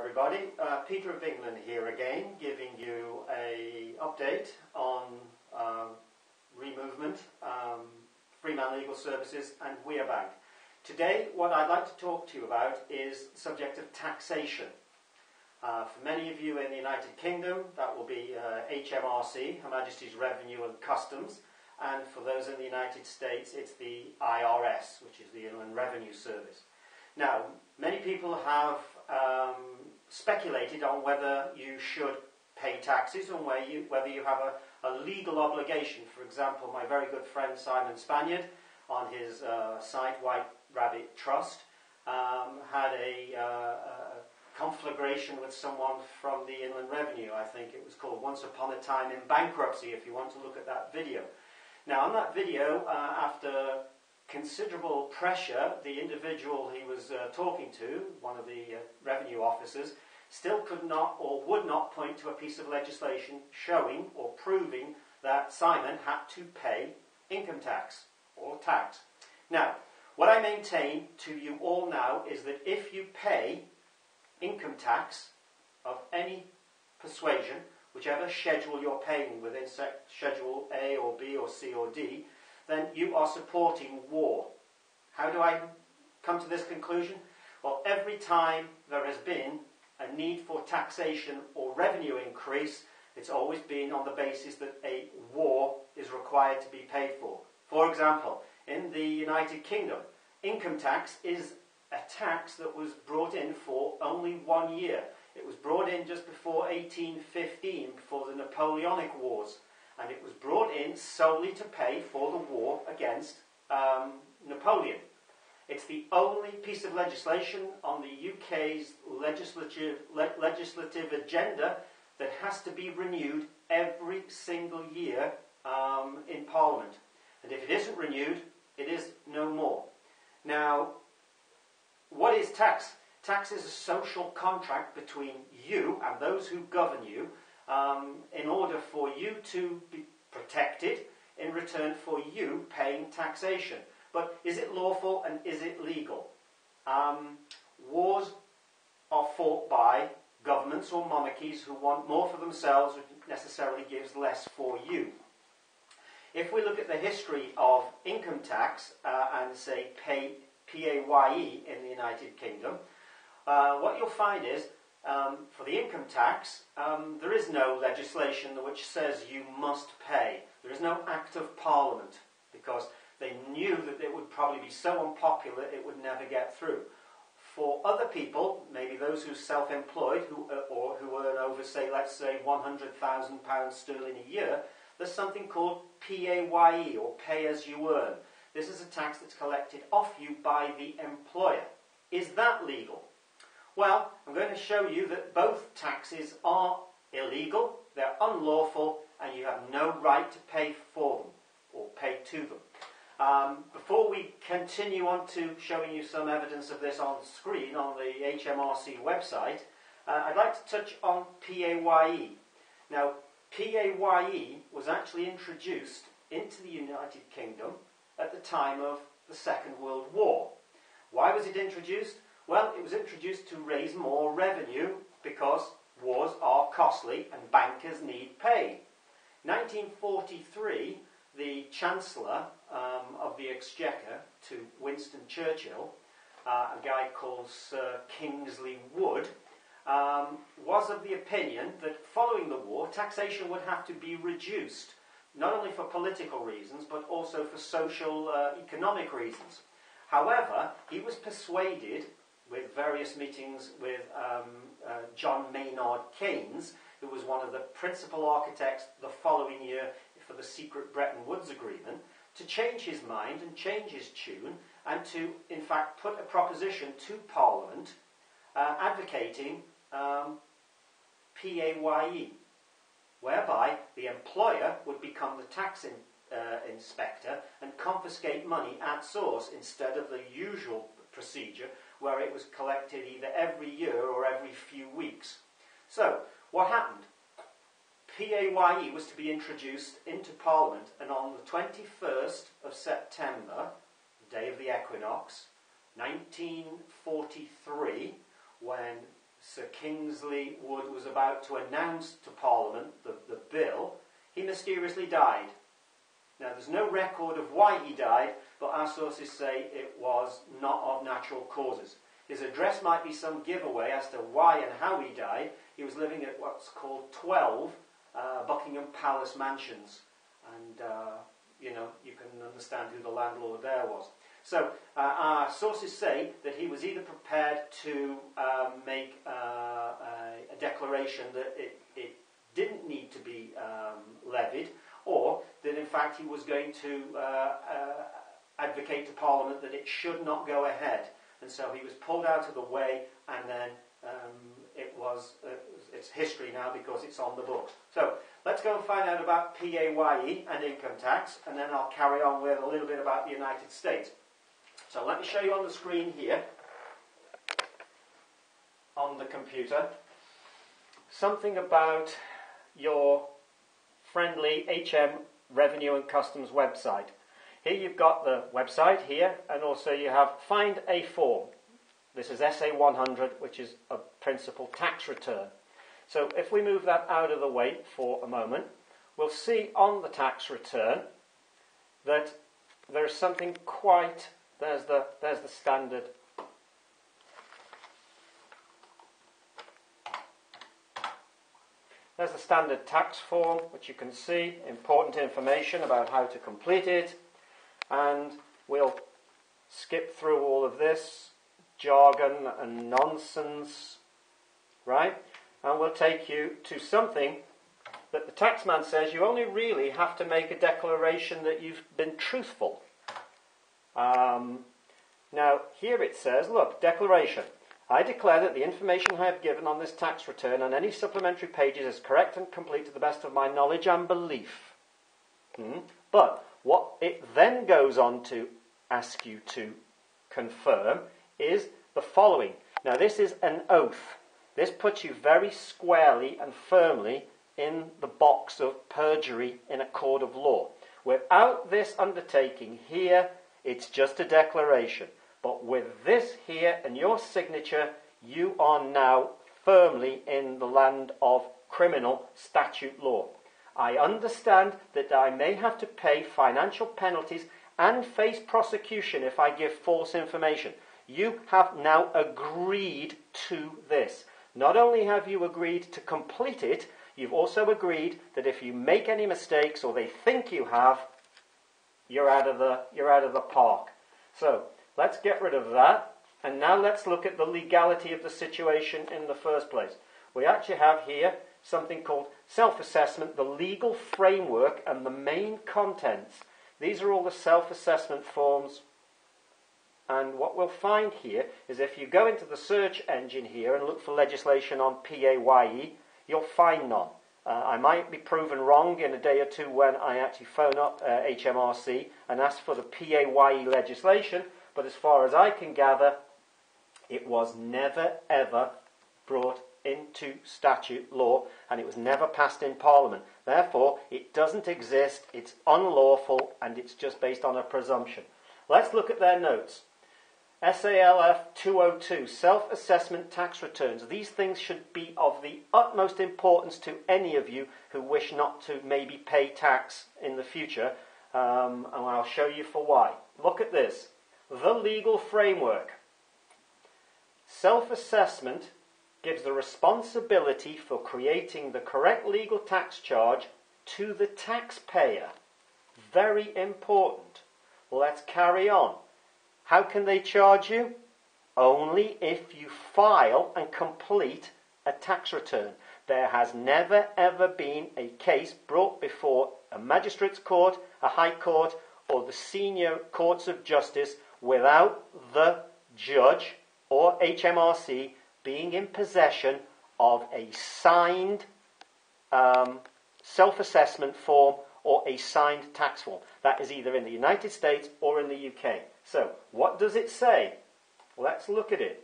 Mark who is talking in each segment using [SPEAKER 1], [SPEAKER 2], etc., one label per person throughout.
[SPEAKER 1] everybody. Peter of England here again, giving you an update on Removement, Freeman Legal Services and Weir Bank. Today, what I'd like to talk to you about is the subject of taxation. For many of you in the United Kingdom, that will be HMRC, Her Majesty's Revenue and Customs, and for those in the United States, it's the IRS, which is the Inland Revenue Service. Now, many people have speculated on whether you should pay taxes or whether you have a legal obligation. For example, my very good friend Simon Spaniard, on his site White Rabbit Trust, had a conflagration with someone from the Inland Revenue. I think it was called Once Upon a Time in Bankruptcy, if you want to look at that video. Now, on that video, after considerable pressure, the individual he was talking to, one of the revenue officers, still could not or would not point to a piece of legislation showing or proving that Simon had to pay income tax or tax. Now, what I maintain to you all now is that if you pay income tax of any persuasion, whichever schedule you're paying within Schedule A or B or C or D, then you are supporting war. How do I come to this conclusion? Well, every time there has been a need for taxation or revenue increase, it's always been on the basis that a war is required to be paid for. For example, in the United Kingdom, income tax is a tax that was brought in for only 1 year. It was brought in just before 1815, before the Napoleonic Wars. And it was brought in solely to pay for the war against Napoleon. It's the only piece of legislation on the UK's legislative agenda that has to be renewed every single year in Parliament. And if it isn't renewed, it is no more. Now, what is tax? Tax is a social contract between you and those who govern you, in order for you to be protected in return for you paying taxation. But is it lawful and is it legal? Wars are fought by governments or monarchies who want more for themselves, which necessarily gives less for you. If we look at the history of income tax and say PAYE in the United Kingdom, what you'll find is for the income tax, there is no legislation which says you must pay. There is no Act of Parliament, because they knew that it would probably be so unpopular it would never get through. For other people, maybe those who are self-employed or who earn over, say, let's say £100,000 sterling a year, there's something called PAYE, or pay as you earn. This is a tax that's collected off you by the employer. Is that legal? Well, I'm going to show you that both taxes are illegal, they're unlawful, and you have no right to pay for them, or pay to them. Before we continue on to showing you some evidence of this on screen on the HMRC website, I'd like to touch on PAYE. Now, PAYE was actually introduced into the United Kingdom at the time of the Second World War. Why was it introduced? Well, it was introduced to raise more revenue because wars are costly and bankers need pay. 1943, the Chancellor of the Exchequer to Winston Churchill, a guy called Sir Kingsley Wood, was of the opinion that following the war, taxation would have to be reduced, not only for political reasons, but also for social, economic reasons. However, he was persuaded, with various meetings with John Maynard Keynes, who was one of the principal architects the following year for the secret Bretton Woods Agreement, to change his mind and change his tune, and to, in fact, put a proposition to Parliament advocating PAYE, whereby the employer would become the tax inspector and confiscate money at source instead of the usual procedure where it was collected either every year or every few weeks. So, what happened? PAYE was to be introduced into Parliament, and on the 21st of September, the day of the equinox, 1943, when Sir Kingsley Wood was about to announce to Parliament the bill, he mysteriously died. Now, there's no record of why he died, but our sources say it was not of natural causes. His address might be some giveaway as to why and how he died. He was living at what's called 12 Buckingham Palace mansions. And, you can understand who the landlord there was. So, our sources say that he was either prepared to make a declaration that it didn't need to be levied, or that in fact he was going to advocate to Parliament that it should not go ahead. And so he was pulled out of the way, and then it's history now because it's on the books. So let's go and find out about PAYE and income tax, and then I'll carry on with a little bit about the United States. So let me show you on the screen here, on the computer, something about your friendly HM Revenue and Customs website. Here you've got the website here, and also you have Find a Form. This is SA 100, which is a principal tax return. So if we move that out of the way for a moment, we'll see on the tax return that there's something quite... There's the standard. There's the standard tax form, which you can see, important information about how to complete it, and we'll skip through all of this jargon and nonsense, right? And we'll take you to something that the taxman says you only really have to make a declaration that you've been truthful. Now, here it says, look, declaration. I declare that the information I have given on this tax return and any supplementary pages is correct and complete to the best of my knowledge and belief. But what it then goes on to ask you to confirm is the following. Now, this is an oath. This puts you very squarely and firmly in the box of perjury in a court of law. Without this undertaking here, it's just a declaration. But with this here and your signature, you are now firmly in the land of criminal statute law. I understand that I may have to pay financial penalties and face prosecution if I give false information. You have now agreed to this. Not only have you agreed to complete it, you've also agreed that if you make any mistakes or they think you have, you're out of the park. So let's get rid of that, and now let's look at the legality of the situation in the first place. We actually have here something called self-assessment, the legal framework, and the main contents. These are all the self-assessment forms, and what we'll find here is if you go into the search engine here and look for legislation on PAYE, you'll find none. I might be proven wrong in a day or two when I actually phone up HMRC and ask for the PAYE legislation, but as far as I can gather, it was never ever brought into statute law, and it was never passed in Parliament. Therefore, it doesn't exist, it's unlawful, and it's just based on a presumption. Let's look at their notes. SALF 202, self-assessment tax returns. These things should be of the utmost importance to any of you who wish not to maybe pay tax in the future, and I'll show you for why. Look at this. The legal framework. Self-assessment gives the responsibility for creating the correct legal tax charge to the taxpayer. Very important. Let's carry on. How can they charge you? Only if you file and complete a tax return. There has never ever been a case brought before a magistrate's court, a high court, or the senior courts of justice without the judge or HMRC being in possession of a signed self-assessment form or a signed tax form. That is either in the United States or in the UK. So, what does it say? Let's look at it.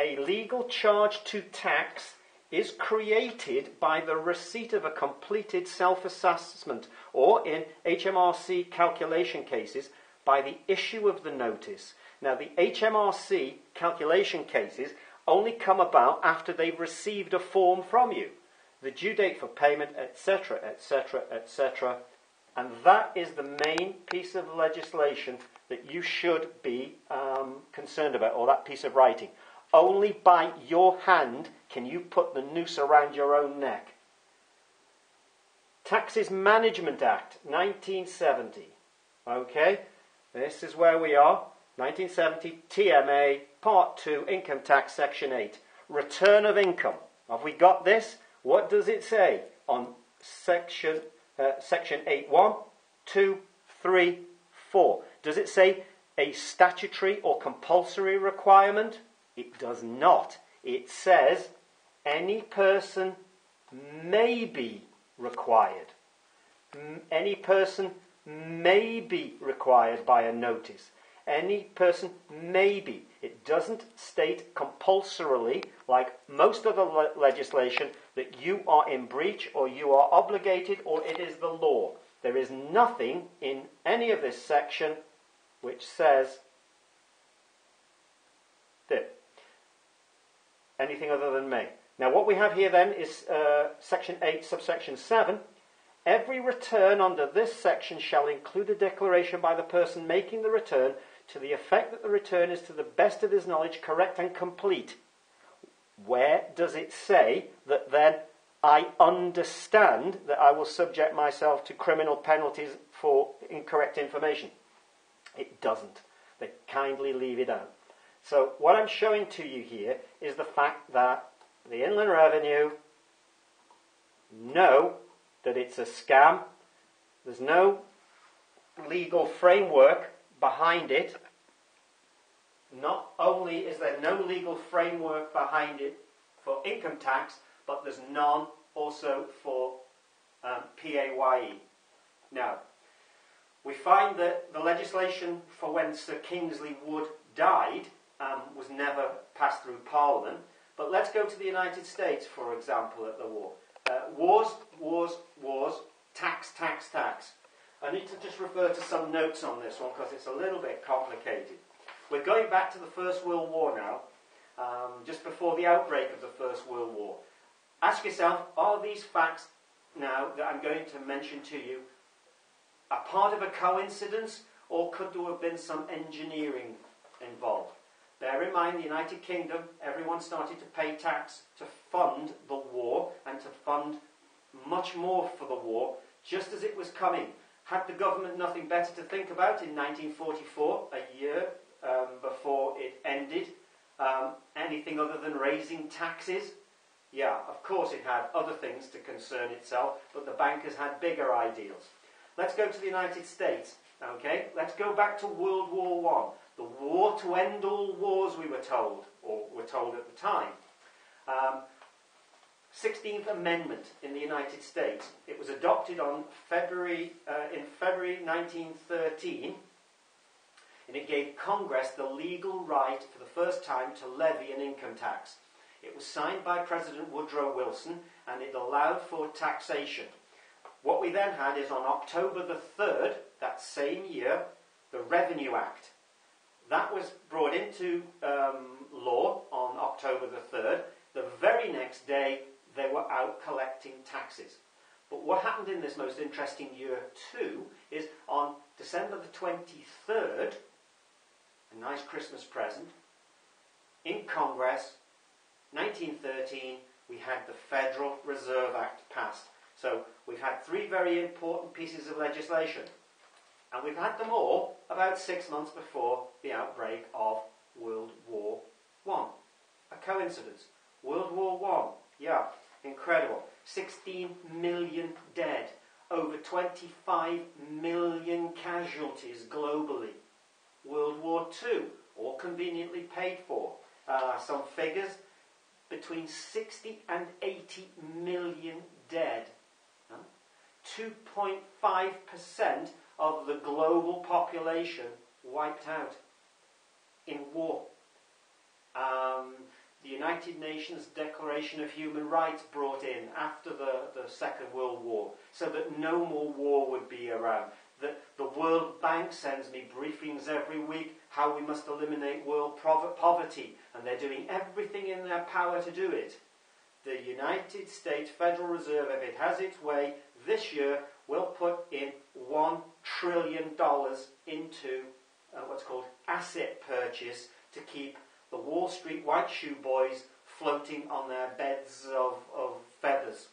[SPEAKER 1] A legal charge to tax is created by the receipt of a completed self-assessment, or in HMRC calculation cases, by the issue of the notice. Now, the HMRC calculation cases only come about after they've received a form from you. The due date for payment, etc., etc., etc. And that is the main piece of legislation that you should be concerned about, or that piece of writing. Only by your hand can you put the noose around your own neck. Taxes Management Act, 1970. Okay, this is where we are. 1970, TMA, Part 2, Income Tax, Section 8. Return of income. Have we got this? What does it say on Section 8.1, 2, 3, 4? Does it say a statutory or compulsory requirement? It does not. It says any person may be required. Any person may be required by a notice. Any person may be. It doesn't state compulsorily, like most of the legislation, that you are in breach or you are obligated or it is the law. There is nothing in any of this section which says that. Anything other than may. Now what we have here then is Section 8, subsection 7. Every return under this section shall include a declaration by the person making the return to the effect that the return is to the best of his knowledge correct and complete. Where does it say that then I understand that I will subject myself to criminal penalties for incorrect information? It doesn't. They kindly leave it out. So what I'm showing to you here is the fact that the Inland Revenue know that it's a scam. There's no legal framework behind it. Not only is there no legal framework behind it for income tax, but there's none also for PAYE. Now, we find that the legislation for when Sir Kingsley Wood died was never passed through Parliament. But let's go to the United States, for example, at the war. Wars, tax, tax, tax. I need to just refer to some notes on this one because it's a little bit complicated. We're going back to the First World War now, just before the outbreak of the First World War. Ask yourself, are these facts now that I'm going to mention to you a part of a coincidence, or could there have been some engineering involved? Bear in mind, the United Kingdom, everyone started to pay tax to fund the war and to fund much more for the war just as it was coming. Had the government nothing better to think about in 1944, a year before it ended, anything other than raising taxes? Yeah, of course it had other things to concern itself, but the bankers had bigger ideals. Let's go to the United States, okay? Let's go back to World War I. The war to end all wars, we were told, or were told at the time. 16th Amendment in the United States. It was adopted on February 1913, and it gave Congress the legal right for the first time to levy an income tax. It was signed by President Woodrow Wilson, and it allowed for taxation. What we then had is on October the 3rd, that same year, the Revenue Act. That was brought into law on October the 3rd. The very next day, they were out collecting taxes. But what happened in this most interesting year too is on December the 23rd, a nice Christmas present, in Congress, 1913, we had the Federal Reserve Act passed. So we've had three very important pieces of legislation. And we've had them all about 6 months before the outbreak of World War I. A coincidence. World War I. Yeah, incredible. 16 million dead. Over 25 million casualties globally. World War II, all conveniently paid for. Some figures, between 60 and 80 million dead. 2.5% of the global population wiped out in war. The United Nations Declaration of Human Rights brought in after the Second World War so that no more war would be around. The World Bank sends me briefings every week how we must eliminate world poverty, and they're doing everything in their power to do it. The United States Federal Reserve, if it has its way, this year will put in $1 trillion into what's called asset purchase to keep the Wall Street white shoe boys floating on their beds of feathers.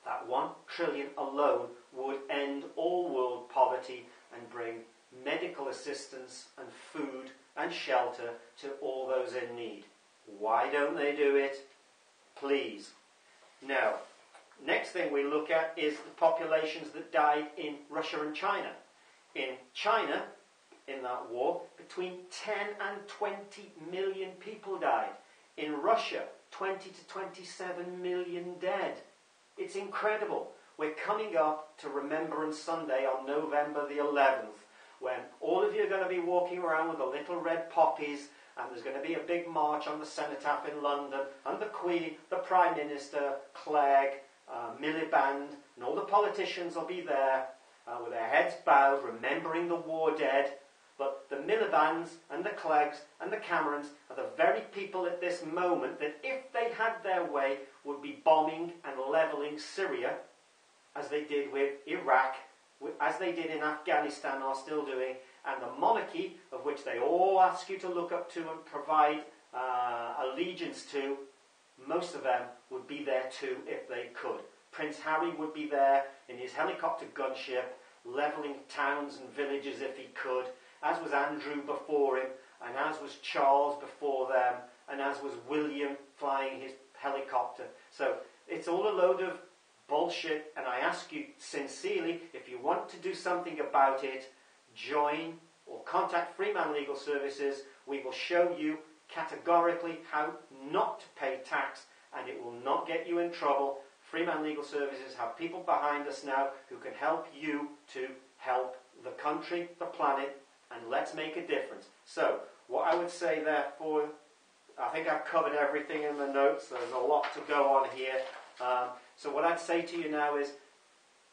[SPEAKER 1] That $1 trillion alone would end all world poverty and bring medical assistance and food and shelter to all those in need. Why don't they do it? Please. Now, next thing we look at is the populations that died in Russia and China. In China, in that war, between 10 and 20 million people died. In Russia, 20 to 27 million dead. It's incredible. We're coming up to Remembrance Sunday on November the 11th, when all of you are going to be walking around with the little red poppies, and there's going to be a big march on the Cenotaph in London, and the Queen, the Prime Minister, Clegg, Miliband, and all the politicians will be there with their heads bowed, remembering the war dead. But the Milibands and the Cleggs and the Camerons are the very people at this moment that, if they had their way, would be bombing and levelling Syria, as they did with Iraq, as they did in Afghanistan, are still doing, and the monarchy, of which they all ask you to look up to and provide allegiance to, most of them would be there too if they could. Prince Harry would be there in his helicopter gunship, levelling towns and villages if he could, as was Andrew before him, and as was Charles before them, and as was William flying his helicopter. So it's all a load of bullshit, and I ask you sincerely, if you want to do something about it, join or contact Freeman Legal Services. We will show you categorically how not to pay tax, and it will not get you in trouble. Freeman Legal Services have people behind us now who can help you to help the country, the planet, and let's make a difference. So, what I would say therefore, I think I've covered everything in the notes. There's a lot to go on here. So what I'd say to you now is,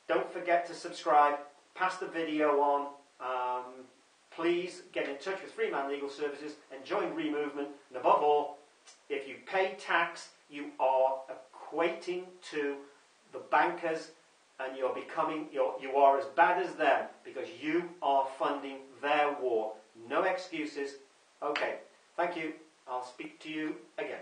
[SPEAKER 1] don't forget to subscribe, pass the video on, please get in touch with Freeman Legal Services and join Removement. And above all, if you pay tax, you are equating to the bankers, and you are as bad as them, because you are funding their war. No excuses. Okay, thank you. I'll speak to you again.